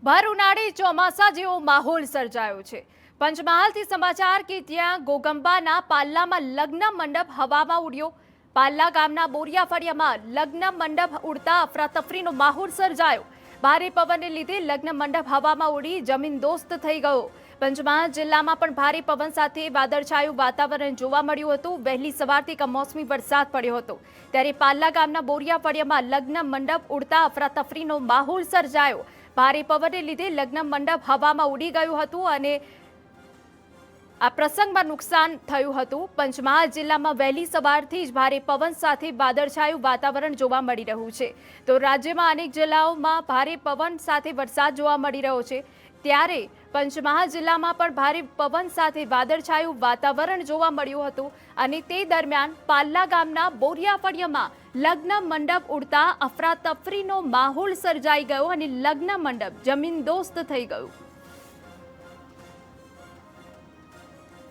ભર ઉનાળે ચોમાસા જેવો માહોલ સર્જાયો છે। પંચમહાલથી સમાચાર કે ત્યાં ગોગંબાના પાલ્લામાં લગ્ન મંડપ હવામાં ઉડ્યો। પાલ્લા ગામના બોરિયા ફળિયામાં લગ્ન મંડપ ઉડતા અફરાતફરીનો માહોલ સર્જાયો। ભારે પવનને લીધે લગ્ન મંડપ હવામાં ઉડી જમીનદોસ્ત થઈ ગયો। પંચમહાલ જિલ્લામાં પણ ભારે પવન સાથે વાદળછાયું વાતાવરણ જોવા મળ્યું હતું। વહેલી સવારથી કમોસમી વરસાદ પડ્યો હતો, ત્યારે પાલ્લા ગામના બોરિયા ફળિયામાં લગ્ન મંડપ ઉડતા અફરાતફરીનો માહોલ સર્જાયો। ભારે પવનને લીધે લગ્ન મંડપ હવામાં ઉડી ગયું હતું અને આ પ્રસંગમાં નુકસાન થયું હતું। પંચમહાલ જિલ્લામાં વહેલી સવારથી જ ભારે પવન સાથે વાદળછાયું વાતાવરણ જોવા મળી રહ્યું છે। તો રાજ્યમાં અનેક જિલ્લાઓમાં ભારે પવન સાથે વરસાદ જોવા મળી રહ્યો છે, ત્યારે પંચમહાલ જિલ્લામાં પણ ભારે પવન સાથે વાદળછાયું વાતાવરણ જોવા મળ્યું હતું અને તે દરમિયાન પાલ્લા ગામના બોરિયા ફળિયામાં લગ્ન મંડપ ઉડતા અફરાતફરીનો માહોલ સર્જાઈ ગયો અને લગ્ન મંડપ જમીનદોસ્ત થઈ ગયું।